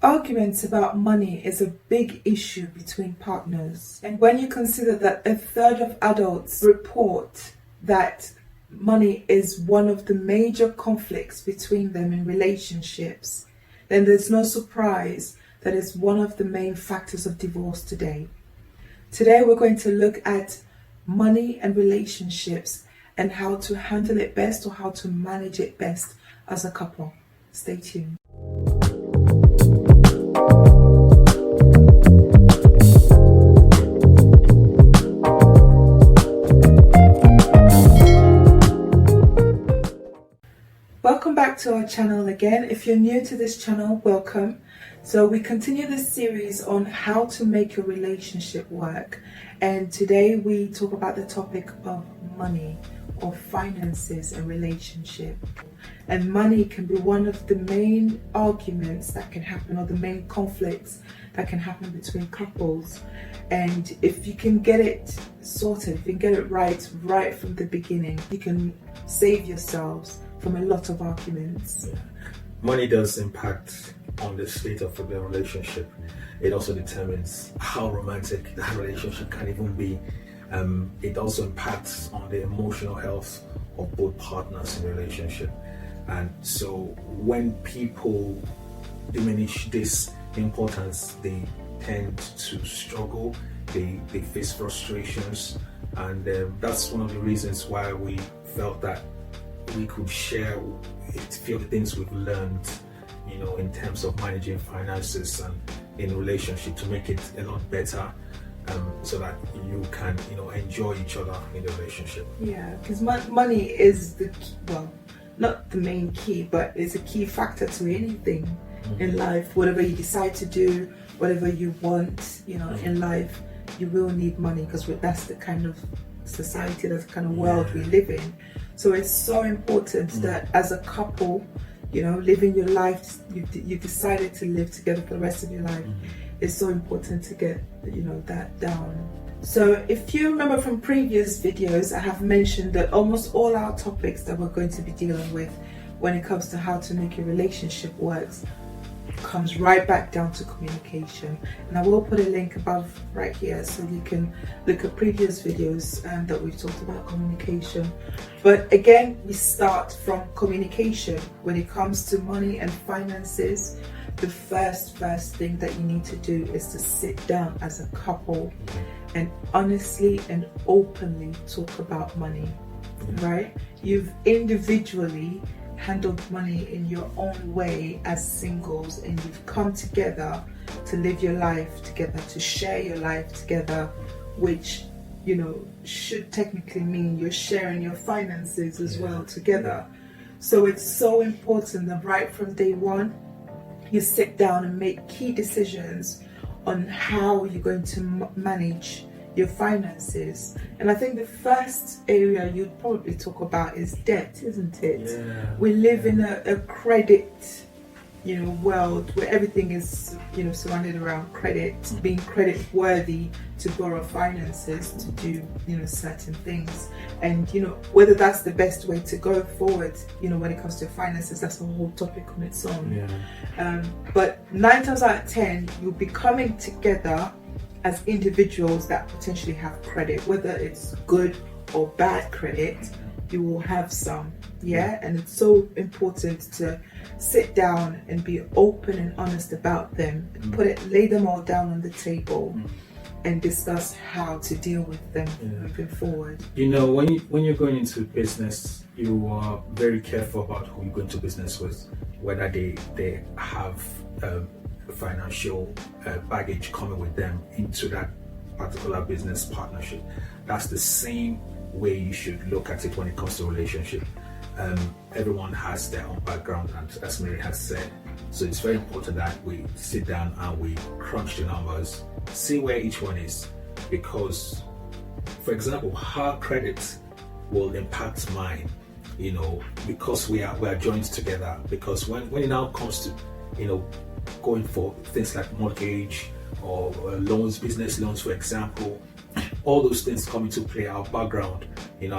Arguments about money is a big issue between partners. And when you consider that a third of adults report that money is one of the major conflicts between them in relationships, then there's no surprise that it's one of the main factors of divorce today. Today we're going to look at money and relationships and how to handle it best or how to manage it best as a couple. Stay tuned. Welcome back to our channel again. If you're new to this channel, welcome. So we continue this series on how to make your relationship work, and today we talk about the topic of money or finances and relationship. And money can be one of the main arguments that can happen, or the main conflicts that can happen between couples. And if you can get it sorted, if you can get it right from the beginning, you can save yourselves from a lot of arguments. Money does impact on the state of the relationship. It also determines how romantic that relationship can even be. It also impacts on the emotional health of both partners in the relationship. And so when people diminish this importance, they tend to struggle, they face frustrations, and that's one of the reasons why we felt that we could share a few of the things we've learned, in terms of managing finances and in relationship, to make it a lot better, so that you can, enjoy each other in the relationship. Yeah, because money is the key, well, not the main key, but it's a key factor to anything in life. Whatever you decide to do, whatever you want, in life, you will need money, because that's the kind of society, that's the kind of world we live in. So it's so important that as a couple, living your life, you decided to live together for the rest of your life. It's so important to get, that down. So if you remember from previous videos, I have mentioned that almost all our topics that we're going to be dealing with when it comes to how to make your relationship work comes right back down to communication. And I will put a link above right here so you can look at previous videos that we've talked about communication. But again, we start from communication. When it comes to money and finances, the first thing that you need to do is to sit down as a couple and honestly and openly talk about money, right? You've individually handled money in your own way as singles, and you've come together to live your life together, to share your life together, which should technically mean you're sharing your finances as well together. So it's so important that right from day one you sit down and make key decisions on how you're going to manage your finances. And I think the first area you'd probably talk about is debt, isn't it? We live in a credit world where everything is surrounded around credit, being credit worthy to borrow finances to do certain things. And whether that's the best way to go forward when it comes to finances, that's a whole topic on its own. But 9 times out of 10 you'll be coming together as individuals that potentially have credit, whether it's good or bad credit, you will have some. And it's so important to sit down and be open and honest about them, lay them all down on the table and discuss how to deal with them moving forward. When you're going into business, you are very careful about who you're going to business with, whether they have financial baggage coming with them into that particular business partnership. That's the same way you should look at it when it comes to relationship. Everyone has their own background, and as Mary has said, so it's very important that we sit down and we crunch the numbers, see where each one is, because, for example, her credit will impact mine, because we are joined together. Because when it now comes to going for things like mortgage or loans, business loans, for example, all those things come into play. Our background,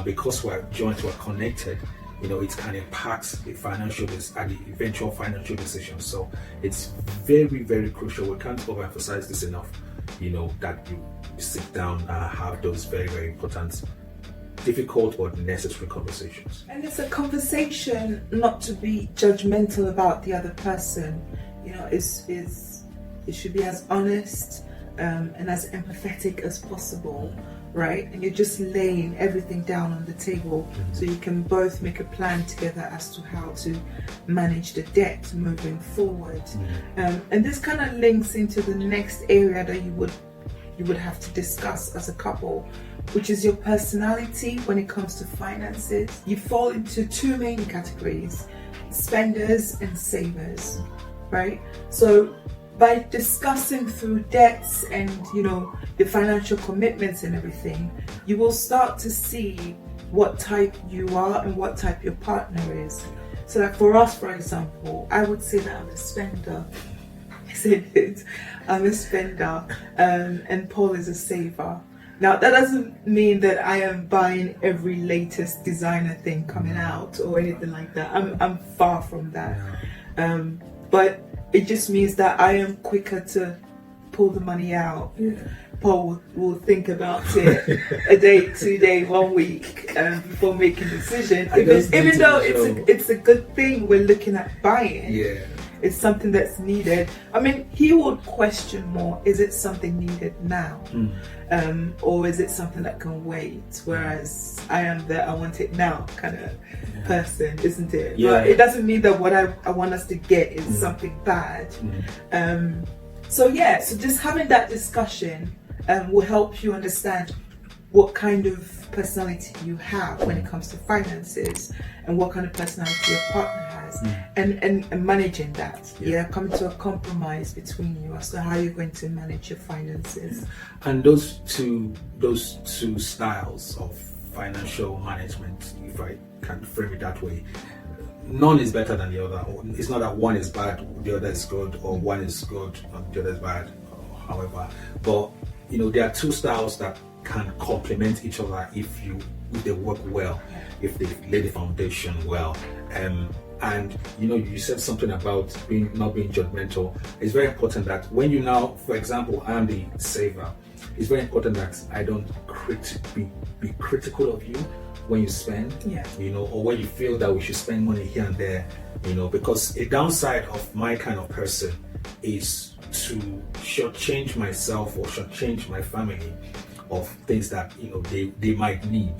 because we're joined, we're connected, it can impact the eventual financial decision. So it's very, very crucial. We can't overemphasize this enough, that you sit down and have those very, very important, difficult but necessary conversations. And it's a conversation not to be judgmental about the other person. It should be as honest and as empathetic as possible, right? And you're just laying everything down on the table so you can both make a plan together as to how to manage the debt moving forward. And this kind of links into the next area that you would have to discuss as a couple, which is your personality when it comes to finances. You fall into two main categories: spenders and savers, right? So by discussing through debts and the financial commitments and everything, you will start to see what type you are and what type your partner is. So like for us, for example, I would say that I'm a spender. I'm a spender, and Paul is a saver. Now that doesn't mean that I am buying every latest designer thing coming out or anything like that. I'm far from that. But it just means that I am quicker to pull the money out. Paul will think about it a day, 2 days, 1 week before making a decision. Because even though it's a good thing we're looking at buying, it's something that's needed. I mean, he would question more, is it something needed now? Or is it something that can wait? Whereas I am the I want it now kind of person, isn't it? But it doesn't mean that what I want us to get is something bad. So just having that discussion will help you understand what kind of personality you have when it comes to finances and what kind of personality your partner has, and managing that, coming to a compromise between you as to how you're going to manage your finances. And those two styles of financial management, if I can frame it that way, none is better than the other. It's not that one is bad, the other is good, or one is good and the other is bad, however. But there are two styles that can complement each other if they work well, if they lay the foundation well. And you said something about not being judgmental. It's very important that when you now, for example, I am the saver, it's very important that I don't be critical of you when you spend, or when you feel that we should spend money here and there, because a downside of my kind of person is to shortchange myself or shortchange my family of things that they might need.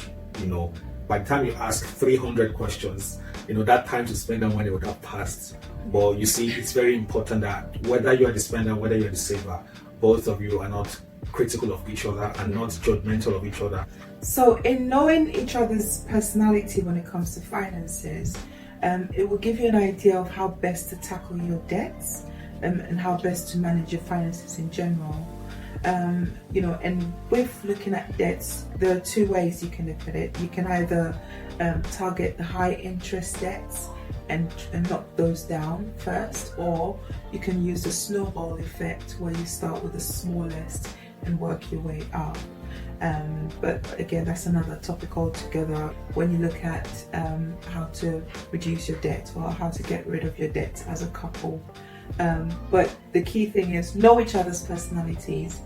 By the time you ask 300 questions, that time to spend that money would have passed. But you see, it's very important that whether you're the spender, whether you're the saver, both of you are not critical of each other and not judgmental of each other. So in knowing each other's personality when it comes to finances, it will give you an idea of how best to tackle your debts and how best to manage your finances in general. And with looking at debts, there are two ways you can look at it. You can either target the high interest debts and knock those down first, or you can use the snowball effect where you start with the smallest and work your way up. But again, that's another topic altogether when you look at how to reduce your debt or how to get rid of your debt as a couple. But the key thing is know each other's personalities,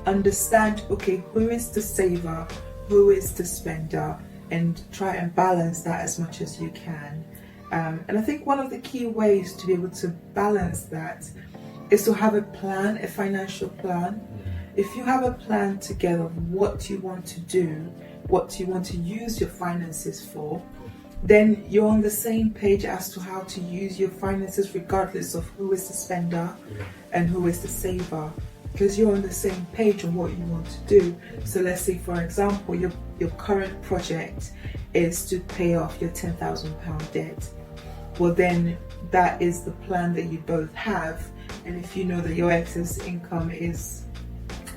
understand, who is the saver, who is the spender, and try and balance that as much as you can. And I think one of the key ways to be able to balance that is to have a plan, a financial plan. If you have a plan together of what you want to do, what you want to use your finances for, then you're on the same page as to how to use your finances regardless of who is the spender and who is the saver, because you're on the same page on what you want to do. So let's say, for example, your current project is to pay off your £10,000 debt. Well, then that is the plan that you both have. And if you know that your excess income is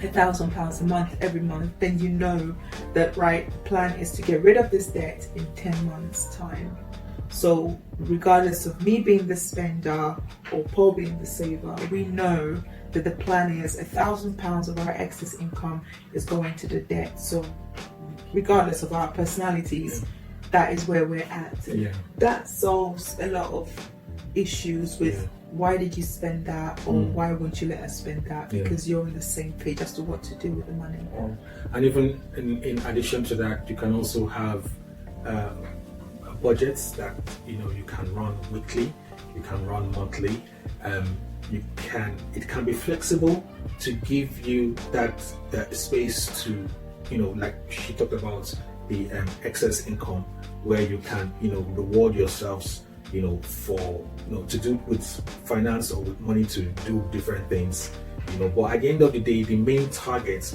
£1,000 a month every month, then you know that the plan is to get rid of this debt in 10 months time. So regardless of me being the spender or Paul being the saver, we know that the plan is £1,000 of our excess income is going to the debt. So regardless of our personalities, that is where we're at. Yeah. That solves a lot of issues with why did you spend that, or why won't you let us spend that, because you're on the same page as to what to do with the money. And even in addition to that, you can also have budgets that you can run weekly, you can run monthly. It can be flexible to give you that space to, like she talked about the excess income, where you can reward yourselves for to do with finance or with money to do different things, but at the end of the day, the main target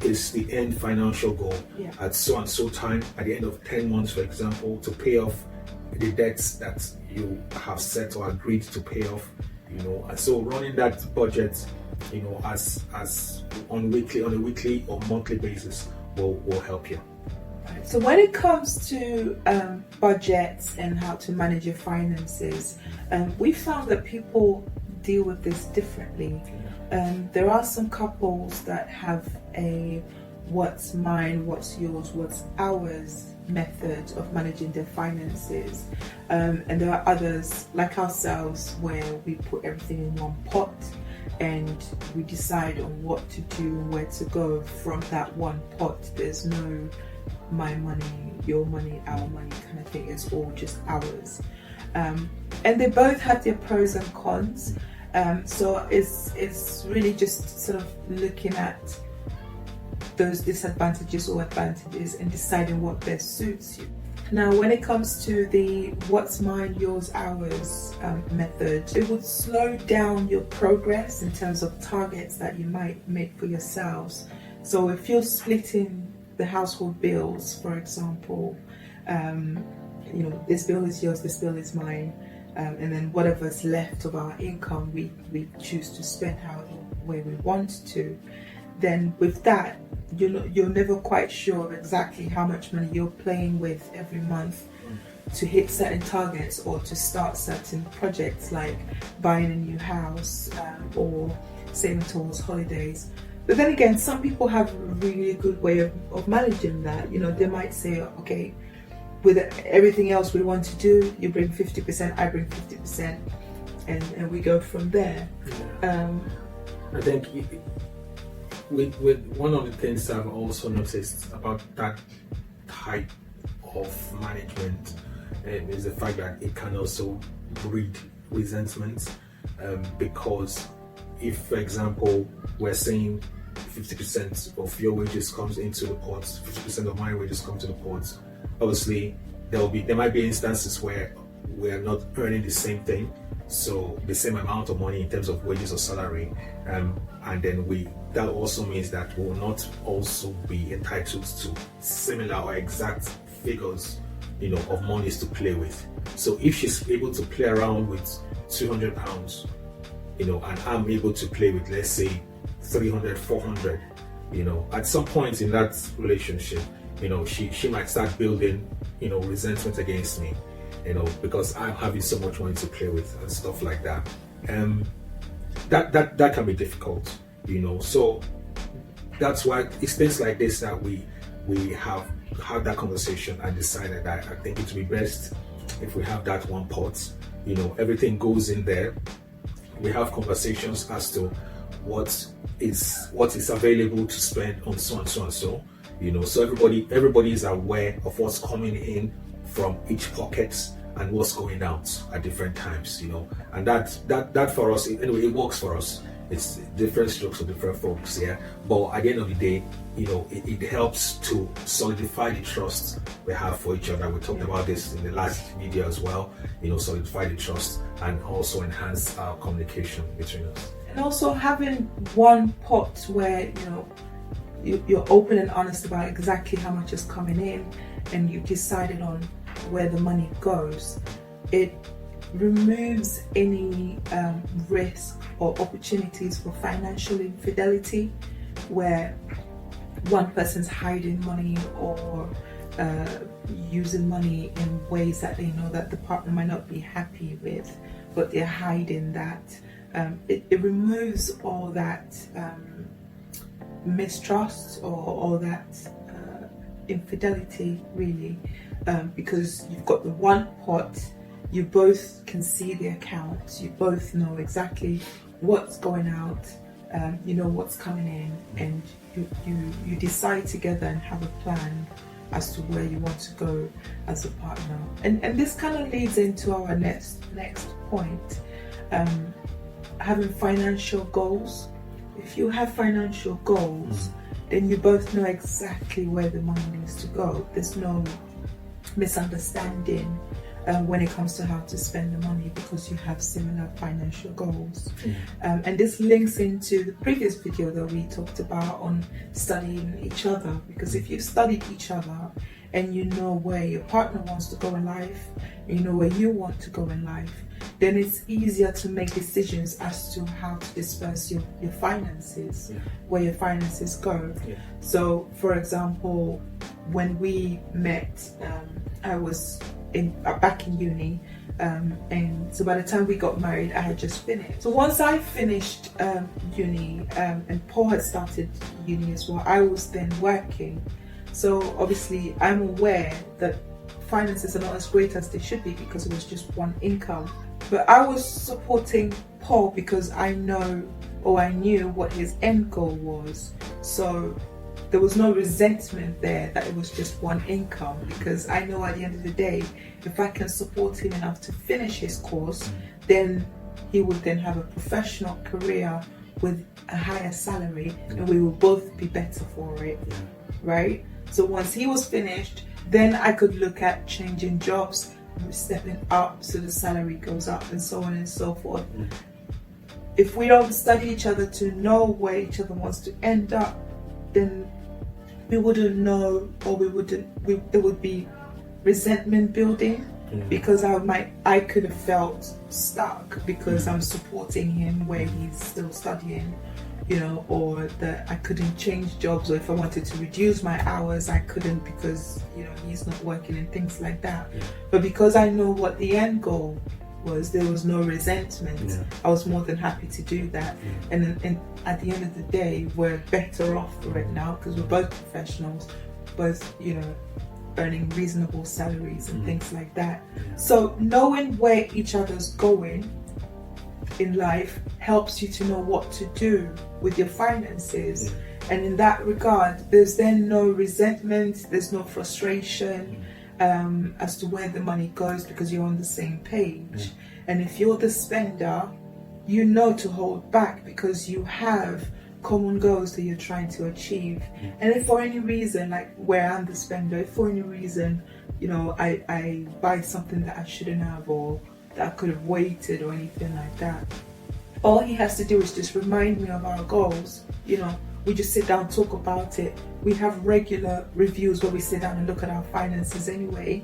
is the end financial goal at so and so time, at the end of 10 months, for example, to pay off the debts that you have set or agreed to pay off, and so running that budget, as on a weekly or monthly basis will help you. So when it comes to budgets and how to manage your finances, we found that people deal with this differently. There are some couples that have a what's mine, what's yours, what's ours method of managing their finances, and there are others like ourselves where we put everything in one pot and we decide on what to do and where to go from that one pot. There's no my money, your money, our money kind of thing. It's all just ours, and they both have their pros and cons. So it's really just sort of looking at those disadvantages or advantages and deciding what best suits you. Now, when it comes to the what's mine, yours, ours method, it would slow down your progress in terms of targets that you might make for yourselves. So if you're splitting the household bills, for example, this bill is yours, this bill is mine, and then whatever's left of our income, we choose to spend however way we want to. Then with that, you're never quite sure of exactly how much money you're playing with every month to hit certain targets or to start certain projects like buying a new house or saving towards holidays. But then again, some people have a really good way of managing that. They might say, okay, with everything else we want to do, you bring 50%, I bring 50%, and we go from there. I think with one of the things I've also noticed about that type of management is the fact that it can also breed resentment, because if, for example, we're saying 50% of your wages comes into the pot, 50% of my wages come to the pot, obviously there might be instances where we're not earning the same thing, so the same amount of money in terms of wages or salary, and then that also means that we will not also be entitled to similar or exact figures of monies to play with. So if she's able to play around with £200, and I'm able to play with, let's say, 300, 400, at some point in that relationship, she might start building, resentment against me, because I'm having so much money to play with and stuff like that. That can be difficult, so that's why it's things like this that we have had that conversation and decided that I think it would be best if we have that one pot, everything goes in there. We have conversations as to what is available to spend on so and so and so, so everybody is aware of what's coming in from each pocket and what's going out at different times, and that for us, anyway, it works for us. It's different strokes for different folks, but at the end of the day, it helps to solidify the trust we have for each other. We talked about this in the last video as well, solidify the trust and also enhance our communication between us. And also having one pot where you're open and honest about exactly how much is coming in, and you've decided on where the money goes. It removes any risk or opportunities for financial infidelity, where one person's hiding money or using money in ways that they know that the partner might not be happy with, but they're hiding that. It removes all that mistrust or all that infidelity, really, because you've got the one pot, you both can see the accounts, you both know exactly what's going out, you know what's coming in, and you decide together and have a plan as to where you want to go as a partner. And this kind of leads into our next point, having financial goals. If you have financial goals, then you both know exactly where the money needs to go. There's no misunderstanding when it comes to how to spend the money, because you have similar financial goals. And this links into the previous video that we talked about on studying each other, because if you studied each other and you know where your partner wants to go in life, and you know where you want to go in life, then it's easier to make decisions as to how to disperse your finances, where your finances go. So for example, when we met, I was back in uni, and so by the time we got married, I had just finished. So once I finished uni, and Paul had started uni as well, I was then working. So obviously I'm aware that finances are not as great as they should be, because it was just one income. But I was supporting Paul because I knew what his end goal was. So there was no resentment there that it was just one income, because I know at the end of the day, if I can support him enough to finish his course, then he would then have a professional career with a higher salary, and we will both be better for it, right? So once he was finished, then I could look at changing jobs, stepping up so the salary goes up, and so on and so forth. If we don't study each other to know where each other wants to end up, then we wouldn't know, or there would be resentment building, because I could have felt stuck because I'm supporting him where he's still studying, you know, or that I couldn't change jobs, or if I wanted to reduce my hours, I couldn't because, you know, he's not working and things like that. But because I know what the end goal was, there was no resentment. I was more than happy to do that. And at the end of the day, we're better off for it now, because we're both professionals, both, you know, earning reasonable salaries and things like that. So knowing where each other's going in life helps you to know what to do with your finances. And in that regard, there's then no resentment, there's no frustration as to where the money goes, because you're on the same page. And if you're the spender, you know to hold back, because you have common goals that you're trying to achieve. And if for any reason, like where I'm the spender, if for any reason, you know, I buy something that I shouldn't have, or that I could have waited, or anything like that, all he has to do is just remind me of our goals. You know, we just sit down, talk about it. We have regular reviews where we sit down and look at our finances anyway,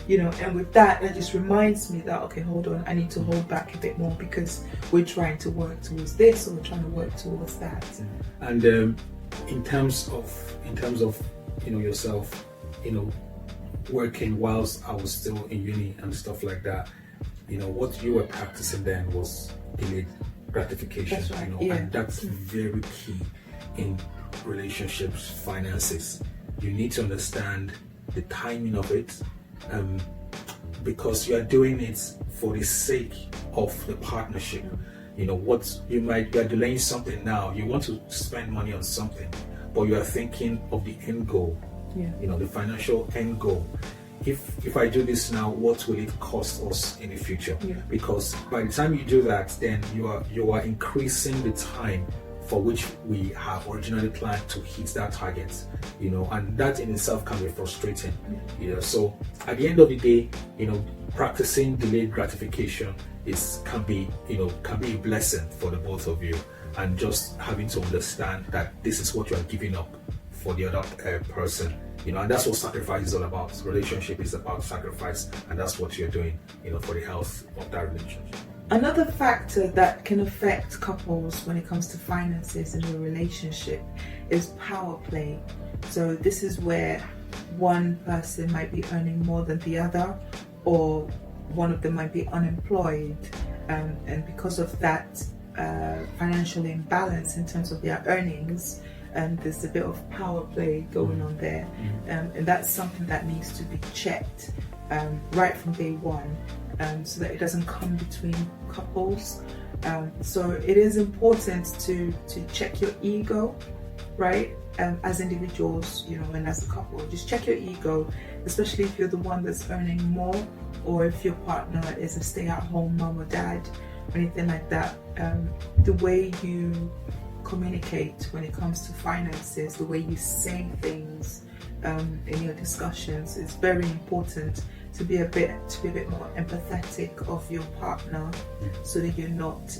you know, and with that, it just reminds me that, okay, hold on, I need to hold back a bit more, because we're trying to work towards this, or we're trying to work towards that. And in terms of you know, yourself, you know, working whilst I was still in uni and stuff like that, you know, what you were practicing then was delayed gratification. That's right. You know, and that's very key in relationships, finances. You need to understand the timing of it, because you are doing it for the sake of the partnership. You know, you are delaying something now. You want to spend money on something, but you are thinking of the end goal. You know, the financial end goal. If I do this now, what will it cost us in the future? Because by the time you do that, then you are increasing the time for which we have originally planned to hit that target, you know, and that in itself can be frustrating, you know. So at the end of the day, you know, practicing delayed gratification can be a blessing for the both of you, and just having to understand that this is what you are giving up for the other person, you know, and that's what sacrifice is all about. Relationship is about sacrifice, and that's what you're doing, you know, for the health of that relationship. Another factor that can affect couples when it comes to finances in a relationship is power play. So this is where one person might be earning more than the other, or one of them might be unemployed, and because of that financial imbalance in terms of their earnings, there's a bit of power play going on there, and that's something that needs to be checked right from day one, so that it doesn't come between couples. So it is important to check your ego, right? As individuals, and as a couple, just check your ego, especially if you're the one that's earning more, or if your partner is a stay-at-home mom or dad, or anything like that. The way you communicate when it comes to finances, the way you say things in your discussions is very important. To be a bit more empathetic of your partner, so that you're not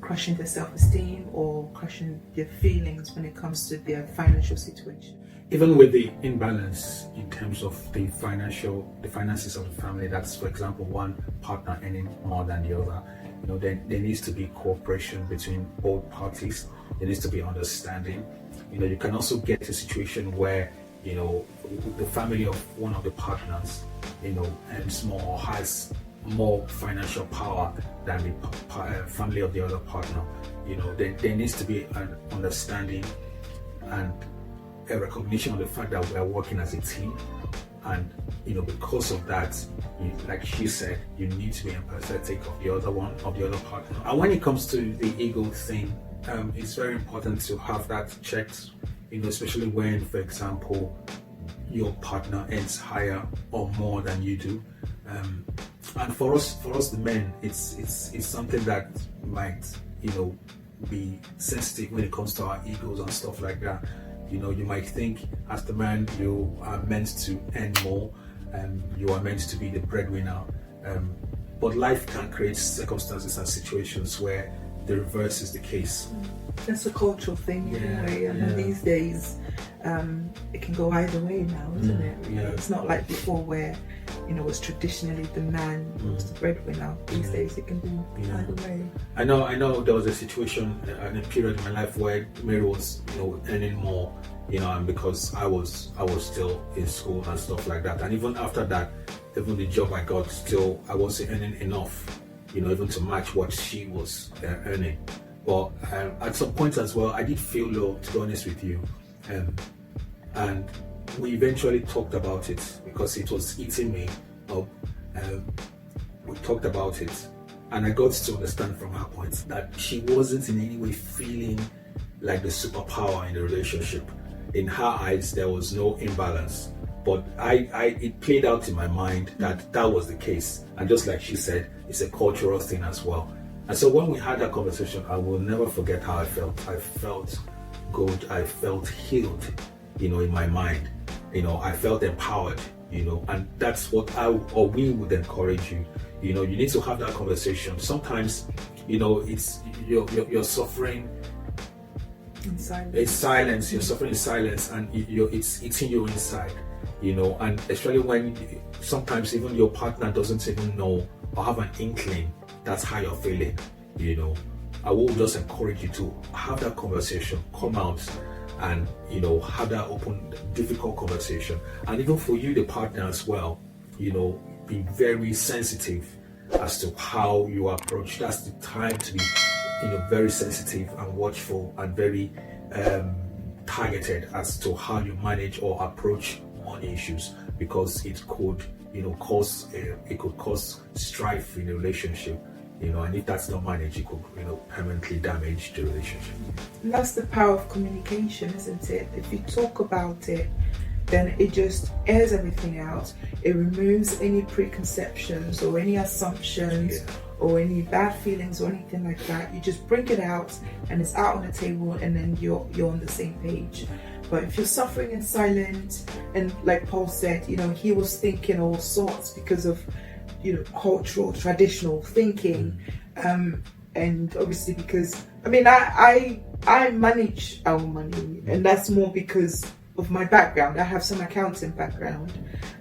crushing their self-esteem or crushing their feelings when it comes to their financial situation. Even with the imbalance in terms of the finances of the family, that's, for example, one partner earning more than the other, there needs to be cooperation between both parties. There needs to be understanding. You can also get a situation where the family of one of the partners earns more or has more financial power than the family of the other partner. There needs to be an understanding and a recognition of the fact that we are working as a team, and because of that, like she said, you need to be empathetic of the other partner. And when it comes to the ego thing, it's very important to have that checked, especially when, for example, your partner earns higher or more than you do. And for us the men, it's something that might be sensitive when it comes to our egos and stuff like that. You might think as the man you are meant to earn more, you are meant to be the breadwinner, but life can create circumstances and situations where the reverse is the case. That's a cultural thing anyway. These days it can go either way now, isn't it? It's not like before where it was traditionally the man who was the breadwinner. These days it can be either way. I know there was a situation in a period in my life where Mary was earning more, and because I was still in school and stuff like that, and even after that, even the job I got, still I wasn't earning enough even to match what she was earning. But at some point as well, I did feel low, to be honest with you, and we eventually talked about it because it was eating me up. We talked about it, and I got to understand from her point that she wasn't in any way feeling like the superpower in the relationship. In her eyes, there was no imbalance, but it played out in my mind that was the case. And just like she said, it's a cultural thing as well. And so when we had that conversation, I will never forget how I felt. I felt good. I felt healed, in my mind. I felt empowered, and that's what we would encourage you. You need to have that conversation. Sometimes, it's you're suffering in silence. You're suffering in silence, and it's eating you inside. And especially when sometimes even your partner doesn't even know or have an inkling that's how you're feeling. I will just encourage you to have that conversation, come out and have that open, difficult conversation. And even for you, the partner as well, be very sensitive as to how you approach. That's the time to be very sensitive and watchful and very targeted as to how you manage or approach money issues, because it could cause strife in a relationship, and if that's not managed, it could permanently damage the relationship. And that's the power of communication, isn't it? If you talk about it, then it just airs everything out. It removes any preconceptions or any assumptions or any bad feelings or anything like that. You just bring it out and it's out on the table, and then you're on the same page. But if you're suffering in silence, and like Paul said, he was thinking all sorts because of cultural, traditional thinking, and obviously because I manage our money, and that's more because of my background. I have some accounting background,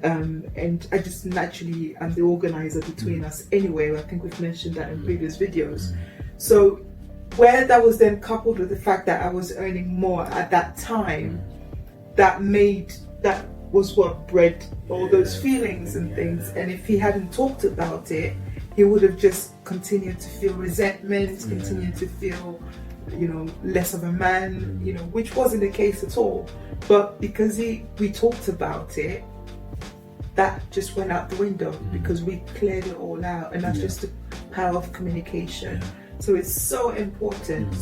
and I just naturally am the organizer between us anyway. I think we've mentioned that in previous videos. So where that was then coupled with the fact that I was earning more at that time, that was what bred all those feelings and things. And if he hadn't talked about it, he would have just continue to feel resentment, continue to feel, less of a man, which wasn't the case at all. But because we talked about it, that just went out the window because we cleared it all out, and that's just the power of communication. So it's so important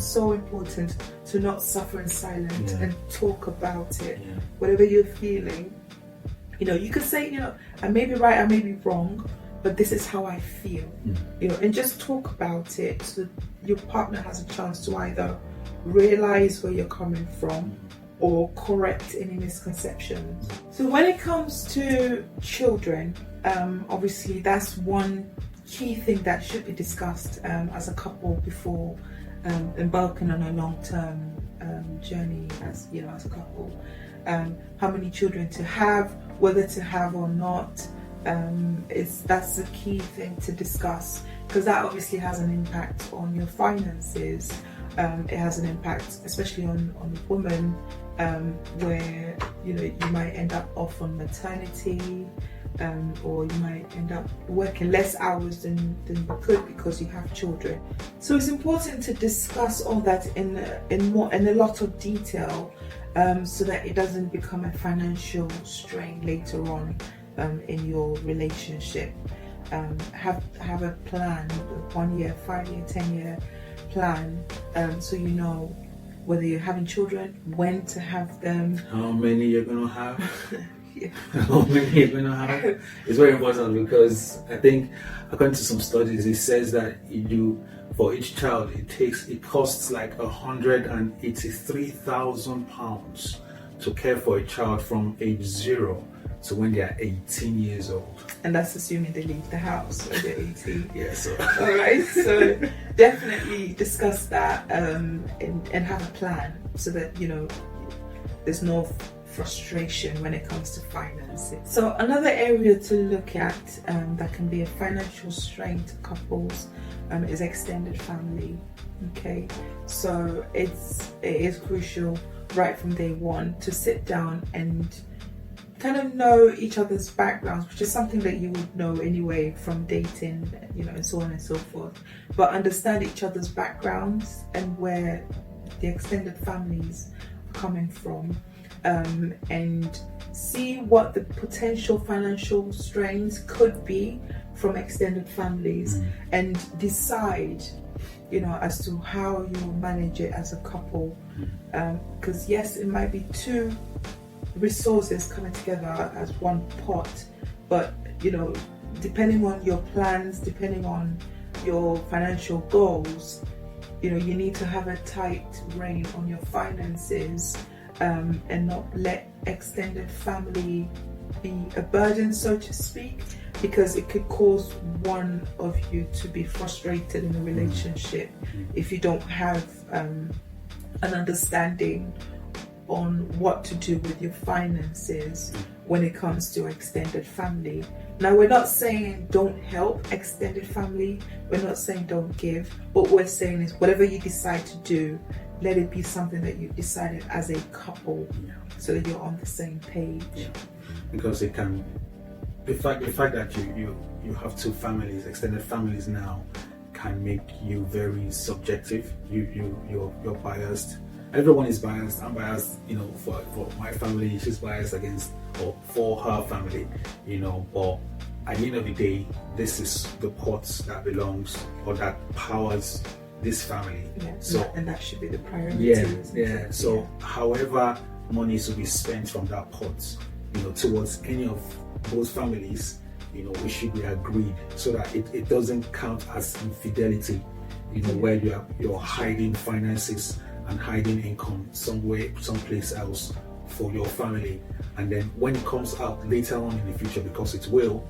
to not suffer in silence and talk about it. Whatever you're feeling, you could say, I may be right, I may be wrong, but this is how I feel, and just talk about it so your partner has a chance to either realize where you're coming from or correct any misconceptions. So when it comes to children, obviously that's one key thing that should be discussed as a couple before embarking on a long-term journey as a couple. How many children to have, whether to have or not, that's the key thing to discuss, because that obviously has an impact on your finances. It has an impact especially on the woman, where you might end up off on maternity, or you might end up working less hours than you could because you have children. So it's important to discuss all that in a lot of detail, so that it doesn't become a financial strain later on in your relationship. Have a plan, 1 year, 5 year, 10-year plan, so you know whether you're having children, when to have them, how many you're gonna have. How many you're gonna have. It's very important, because I think according to some studies, it says that for each child it costs like £183,000 to care for a child from age 0 to when they are 18 years old. And that's assuming they leave the house when they're 18. Yeah, so. All right, so definitely discuss that and have a plan so that, there's no frustration when it comes to finances. So another area to look at that can be a financial strain to couples is extended family. Okay, so it is crucial right from day one to sit down and kind of know each other's backgrounds, which is something that you would know anyway from dating, and so on and so forth. But understand each other's backgrounds and where the extended families are coming from, and see what the potential financial strains could be from extended families, and decide, as to how you will manage it as a couple. Because yes, it might be two resources coming together as one pot, but depending on your plans, depending on your financial goals, you need to have a tight rein on your finances, and not let extended family be a burden, so to speak, because it could cause one of you to be frustrated in a relationship if you don't have an understanding on what to do with your finances when it comes to extended family. Now, we're not saying don't help extended family, we're not saying don't give. What we're saying is whatever you decide to do, let it be something that you've decided as a couple, so that you're on the same page. Because it can, the fact that you have two families, extended families now, can make you very subjective. You're biased. Everyone is biased. I'm biased, for my family. She's biased against or for her family, But at the end of the day, this is the pot that belongs or that powers this family. And that should be the priority. So however money to be spent from that pot, towards any of both families, we should be agreed, so that it doesn't count as infidelity, where you're hiding finances and hiding income someplace else for your family, and then when it comes out later on in the future, because it will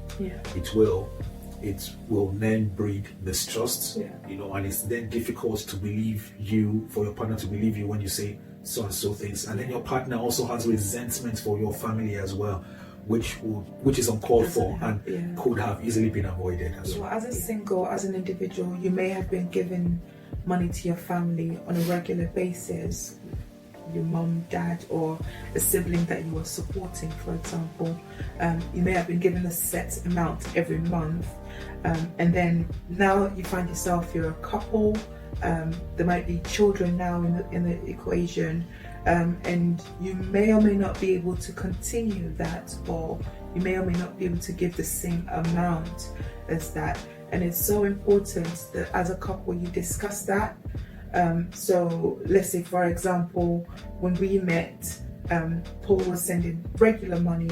then breed distrust, and it's then difficult to believe you, for your partner to believe you when you say so and so things, and then your partner also has resentment for your family as well, which is uncalled for and could have easily been avoided as well. As a single, as an individual, you may have been given money to your family on a regular basis, your mom, dad, or a sibling that you were supporting, for example. You may have been given a set amount every month, And then now you find yourself, you're a couple, there might be children now in the equation, and you may or may not be able to continue that, or you may or may not be able to give the same amount as that. And it's so important that as a couple you discuss that. So let's say, for example, when we met, Paul was sending regular money.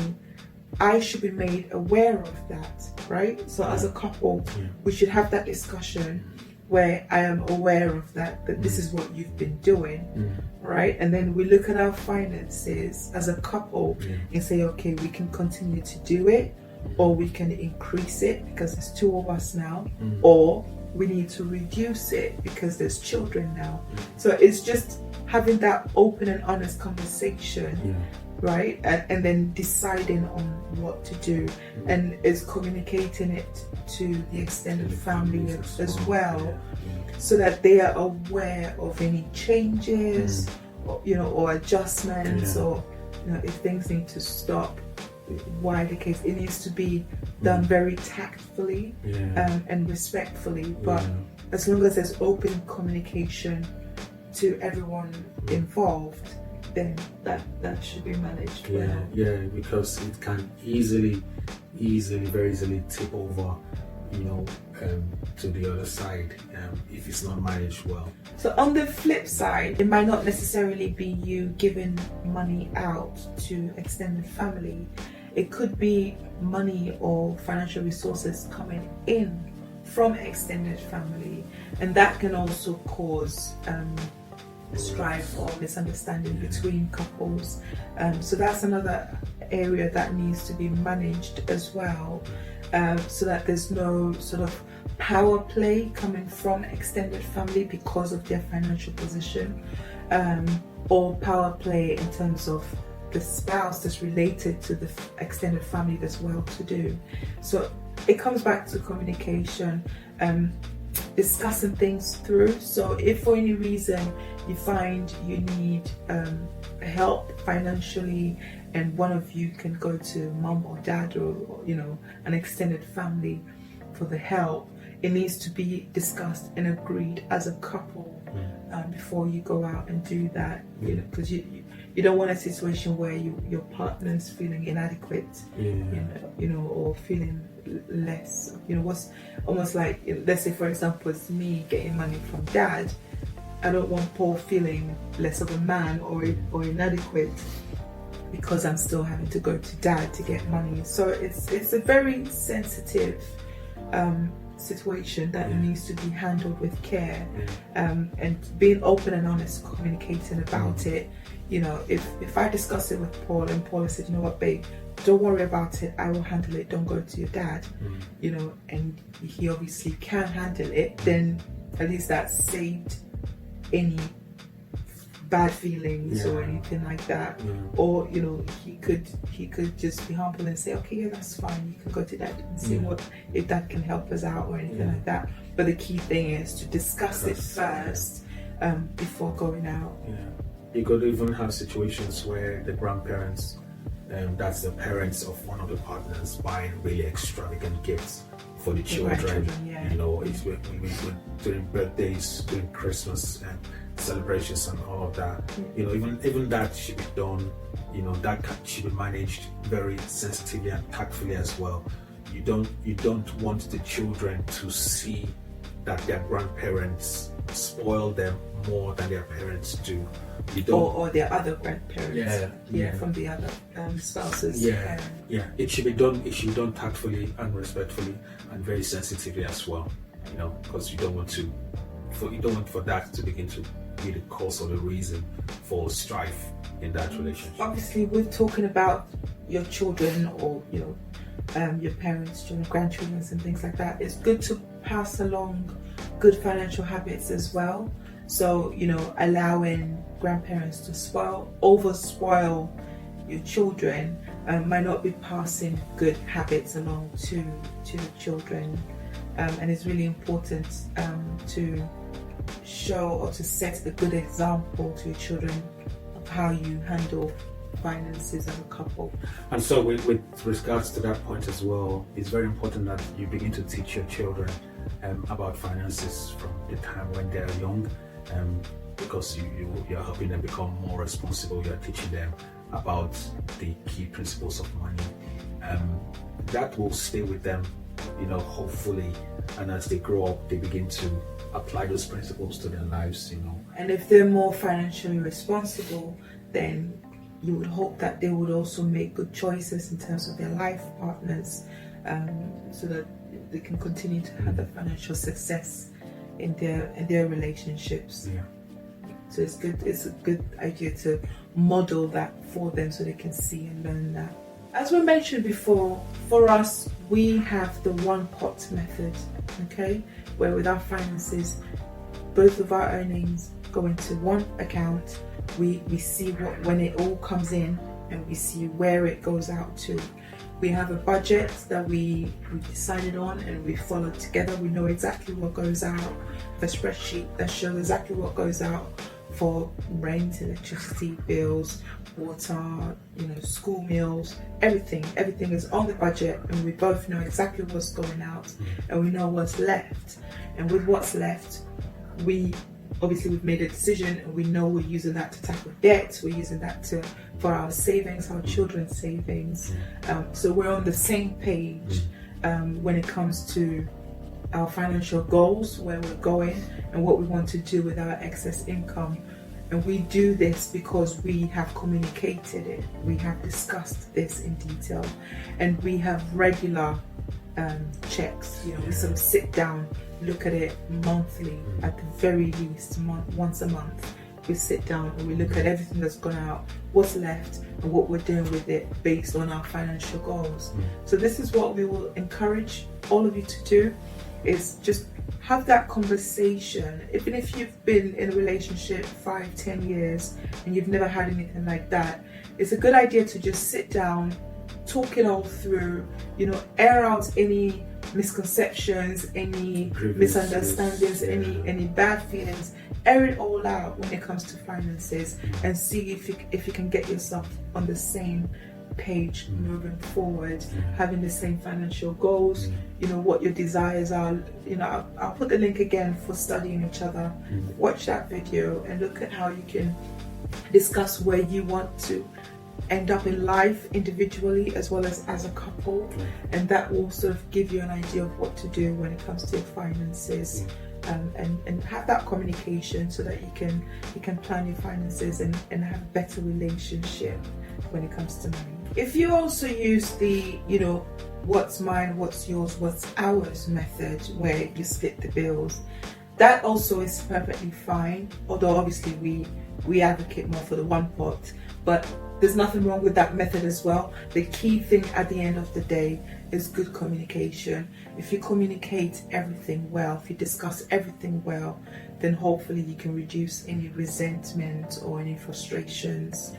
I should be made aware of that, right? So as a couple, we should have that discussion where I am aware of that this is what you've been doing, right? And then we look at our finances as a couple and say, okay, we can continue to do it, or we can increase it because there's two of us now, or we need to reduce it because there's children now. So it's just having that open and honest conversation, right? And then deciding on what to do, and is communicating it to the extended family as well, so that they are aware of any changes, or adjustments, or if things need to stop. Why the case, it needs to be done very tactfully and respectfully, but as long as there's open communication to everyone involved, then that should be managed well. Because it can easily very easily tip over, to the other side, if it's not managed well. So on the flip side, it might not necessarily be you giving money out to extended family. It could be money or financial resources coming in from extended family, and that can also cause strife or misunderstanding between couples. So that's another area that needs to be managed as well, so that there's no sort of power play coming from extended family because of their financial position, or power play in terms of the spouse that's related to the extended family that's well-to-do. So it comes back to communication, discussing things through. So if for any reason you find you need help financially, and one of you can go to mom or dad or an extended family for the help, it needs to be discussed and agreed as a couple before you go out and do that, because you don't want a situation where your partner's feeling inadequate, or feeling less. What's almost like, let's say for example, it's me getting money from dad. I don't want Paul feeling less of a man or inadequate because I'm still having to go to dad to get money. So it's a very sensitive situation that needs to be handled with care, and being open and honest, communicating about it. If I discuss it with Paul and Paul said, you know what, babe, don't worry about it, I will handle it, don't go to your dad, and he obviously can handle it, then at least that saved any bad feelings or anything like that. Or he could just be humble and say, okay, that's fine, you can go to dad and see if that can help us out or anything like that. But the key thing is to discuss it first before going out. You could even have situations where the grandparents, that's the parents of one of the partners, buying really extravagant gifts for the children. It's during birthdays, during Christmas celebrations and all of that. Even that should be done. That should be managed very sensitively and tactfully as well. You don't want the children to see that their grandparents spoil them more than their parents do. Or their other grandparents, from the other spouses. It should be done tactfully and respectfully and very sensitively as well. Because you don't want for that to begin to be the cause or the reason for strife in that relationship. Obviously, we're talking about your children, or your parents, children, grandchildren, and things like that. It's good to pass along good financial habits as well. So allowing grandparents to over spoil your children might not be passing good habits along to the children, and it's really important to show or to set the good example to your children of how you handle finances as a couple. And so with regards to that point as well, it's very important that you begin to teach your children about finances from the time when they're young, because you're helping them become more responsible. You're teaching them about the key principles of money. That will stay with them, hopefully, and as they grow up, they begin to apply those principles to their lives, And if they're more financially responsible, then you would hope that they would also make good choices in terms of their life partners, so that they can continue to have the financial success in their relationships. Yeah. So it's a good idea to model that for them so they can see and learn that. As we mentioned before, for us, we have the one pot method, okay, where with our finances, both of our earnings go into one account. We see when it all comes in, and we see where it goes out to. We have a budget that we decided on and we follow together. We know exactly what goes out, the spreadsheet that shows exactly what goes out for rent, electricity bills, water, school meals, everything is on the budget, and we both know exactly what's going out, and we know what's left. And with what's left, we've made a decision, and we know we're using that to tackle debt, we're using that for our savings, our children's savings. So we're on the same page when it comes to our financial goals, where we're going and what we want to do with our excess income. And we do this because we have communicated it, we have discussed this in detail, and we have regular checks. We sort of sit down, look at it monthly, at the very least, once a month. We sit down and we look at everything that's gone out, what's left, and what we're doing with it based on our financial goals. So this is what we will encourage all of you to do, is just have that conversation. Even if you've been in a relationship 5-10 years and you've never had anything like that, it's a good idea to just sit down, talk it all through, air out any misconceptions, any misunderstandings, any bad feelings. Air it all out when it comes to finances, and see if you can get yourself on the same page moving forward, having the same financial goals, what your desires are. I'll put the link again for studying each other. Watch that video and look at how you can discuss where you want to end up in life individually as well as a couple, and that will sort of give you an idea of what to do when it comes to your finances. And have that communication so that you can plan your finances and have a better relationship when it comes to money. If you also use the what's mine, what's yours, what's ours method, where you split the bills, that also is perfectly fine, although obviously we advocate more for the one pot, but there's nothing wrong with that method as well. The key thing at the end of the day is good communication. If you communicate everything well, if you discuss everything well, then hopefully you can reduce any resentment or any frustrations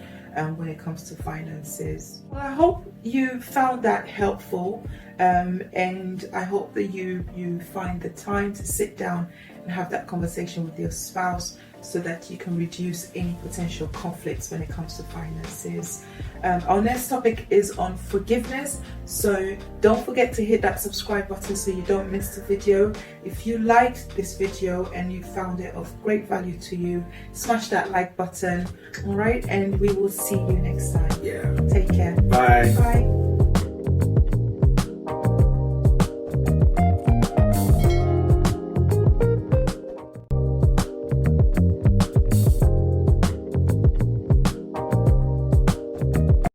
when it comes to finances. Well, I hope you found that helpful, and I hope that you find the time to sit down and have that conversation with your spouse so that you can reduce any potential conflicts when it comes to finances. Our next topic is on forgiveness, so don't forget to hit that subscribe button so you don't miss the video. If you liked this video and you found it of great value to you, smash that like button. All right, and we will see you next time. Yeah. Take care. Bye. Bye.